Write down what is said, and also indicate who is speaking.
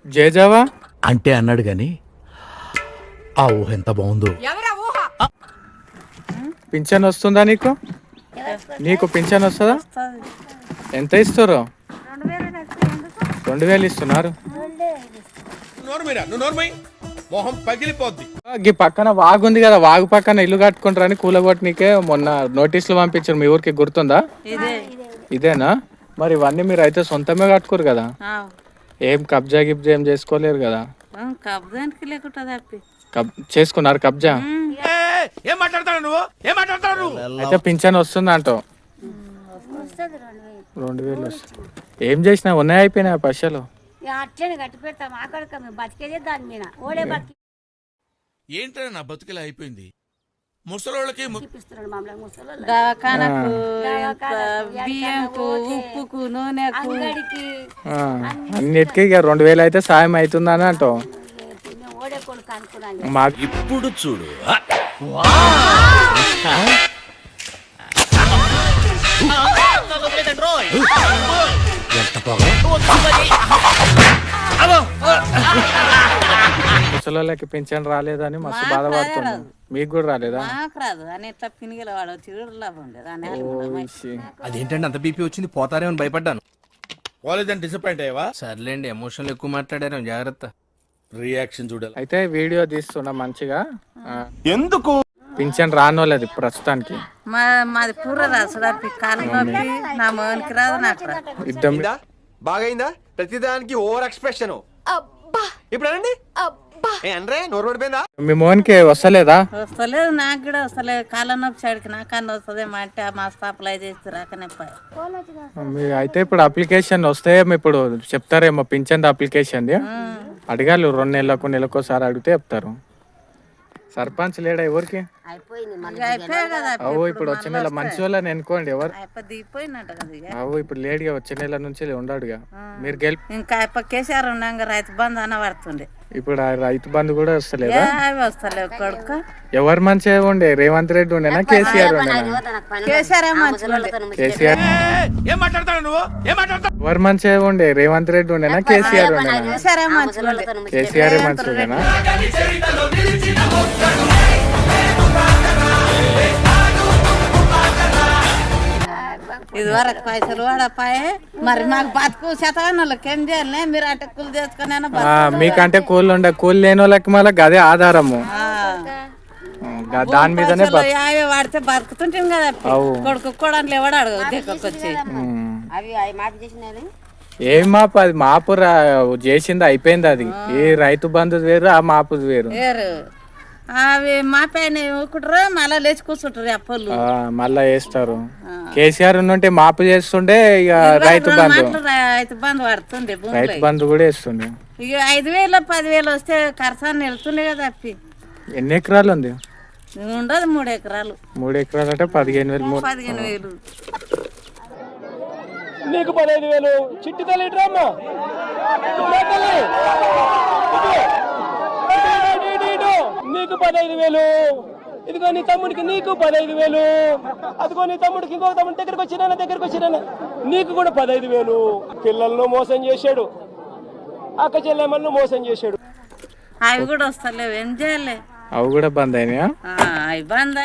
Speaker 1: జేజావా
Speaker 2: అంటే అన్నాడు గాని ఆ ఊహ ఎంత బాగుందో.
Speaker 1: పింఛన్ వస్తుందా నీకు? నీకు పింఛన్ వస్తుందా? ఎంత ఇస్తారు? 2000 ఇస్తున్నారు. ఈ పక్కన వాగు ఉంది కదా, వాగు పక్కన ఇల్లు కట్టుకుంటారని కూలగొట్టనికే మొన్న నోటీసులు పంపించారు. మీ ఊరికి గుర్తుందా? ఇదేనా? మరి ఇవన్నీ మీరు అయితే సొంతమే కట్టుకోరు కదా, ఏం కబ్జా గిబ్జా ఏం చేసుకోలేరు కదా? చేసుకున్నారు కబ్జా? అయితే పింఛన్ వస్తుంది అంటావు? 2000 వస్తుంది. ఏం చేసినా ఉన్నాయి అయిపోయినా పైసలు.
Speaker 3: ఏంటో నా బతుకులా అయిపోయింది. ముసలోళ్ళకి
Speaker 4: ఉప్పుకు నూనెకు
Speaker 1: అన్నిటికీ ఇక 2000 అయితే సాయం అవుతుందని అంటావు. మాకు
Speaker 3: ఇప్పుడు చూడు.
Speaker 1: ముసలోళ్ళకి పింఛన్ రాలేదని మస్తు బాధపడుతుంది. మీకు కూడా రాలేదా?
Speaker 4: రాదు అని ఇట్లా పినిగిల వాడు లాభం లేదు.
Speaker 5: అదేంటంటే అంత బీపీ వచ్చింది, పోతారేమని భయపడ్డాను.
Speaker 3: కాలేజ్ డిసప్పాయింట్ అయ్యావా?
Speaker 5: సర్లేండి, ఎమోషనల్ ఎక్కువ మాట్లాడారు, జాగ్రత్త.
Speaker 3: రియాక్షన్ చూడాలి.
Speaker 1: అయితే వీడియో తీస్తున్నా మంచిగా. ఎందుకు పింఛన్ రానోలేదు ప్రస్తుతానికి?
Speaker 4: మాది పూర రాసుడు కాలు నొప్పి, నా మోనికి రాదు, నాకు రాదు.
Speaker 1: ఇద్దరు
Speaker 6: బాగైందా? ప్రతిదానికి ఓవర్ ఎక్స్ప్రెషన్. ఇప్పుడు అనండి,
Speaker 1: మీ మోహన్కి వస్తలేదా?
Speaker 4: వస్తలేదు, నాకు కూడా వస్తలేదు. కాళ్ళ నొప్పి సైడ్కి నాకు అన్న వస్తుంది. మా అంటే మా అప్లై చేసి రాకనే
Speaker 1: అయితే ఇప్పుడు అప్లికేషన్ వస్తే ఇప్పుడు చెప్తారేమో పింఛన్ అప్లికేషన్ అడగాలి. 2 నెలలకోసారి అడిగితే చెప్తారు. సర్పంచ్ లేడా ఎవరికి? ఇప్పుడు వచ్చే నెల మంచి వాళ్ళని ఎన్నుకోండి. ఎవరు ఇప్పుడు లేడుగా, వచ్చే నెల నుంచి ఉండడుగా. మీరు గెలిపి
Speaker 4: ఇంకా కేసీఆర్ ఉన్నాక రైతు బంధు అన్న పడుతుండే.
Speaker 1: ఇప్పుడు ఆ రైతు బంధు కూడా వస్తలేదా?
Speaker 4: వస్తలేవు కొడుకు.
Speaker 1: ఎవరు మంచిగా ఉండే? రేవంత్ రెడ్డి ఉండేనా కేసీఆర్ ఉండేనా?
Speaker 4: కేసీఆర్
Speaker 1: కేసీఆర్ ఎవరు మంచిగా ఉండే? రేవంత్ రెడ్డి ఉండేనా కేసీఆర్ ఉండేనా? కేసీఆర్ మంచిగా ఉండేనా?
Speaker 4: ఇది వరకు పైసలు వాడపాయే, మరి మాకు బతుకు శతగానోళ్ళకి ఏం చేయాలి? మీరు అంటే కూలి చేసుకుని
Speaker 1: మీకంటే కూలి ఉండే, కూలి లేని వాళ్ళకి మళ్ళీ అదే ఆధారము. దాని మీదనే
Speaker 4: యాభై వాడితే బతుకుతుంటాం కదా. కొడుకు కూడా ఎవడు అడగదు దిక్కొచ్చి.
Speaker 1: ఏం మాపు? అది మాపు చేసింది అయిపోయింది. అది ఏ రైతు బంధు వేరు, ఆ మాపు వేరు.
Speaker 4: అవి మా పైన ఊకుంటారు, మళ్ళా లేచి కూర్చుంటారు అప్పలు,
Speaker 1: మళ్ళా వేస్తారు. కేసీఆర్ ఉంటే మాపు చేస్తుండే, ఇక రైతు బంధు
Speaker 4: పడుతుండే,
Speaker 1: రైతు బంధు కూడా వేస్తుండే.
Speaker 4: ఇక 5000 10,000 వస్తే ఖర్చాన్ని వెళ్తుండే కదా. అప్పి
Speaker 1: ఎన్ని ఎకరాలు ఉంది?
Speaker 4: ఉండదు, 3 ఎకరాలు.
Speaker 1: 3 ఎకరాలు అంటే 15,000.
Speaker 4: 15,000.
Speaker 7: నీకు 15,000 చిట్టి తల్లి డ్రామా. నీకు 15,000. ఇదిగో నీ తమ్ముడికి, నీకు 15,000. అదిగో నీ తమ్ముడికి, ఇంకొక తమ్ముడి దగ్గరకు వచ్చినా నీకు కూడా 15,000. పిల్లలను మోసం చేశాడు, అక్క చెల్లెమ్మలను మోసం చేశాడు.
Speaker 4: అవి కూడా వస్తలేవు, ఏం చేయాలి?
Speaker 1: అవి కూడా బంద్ అయినాయా?
Speaker 4: అవి బంద్.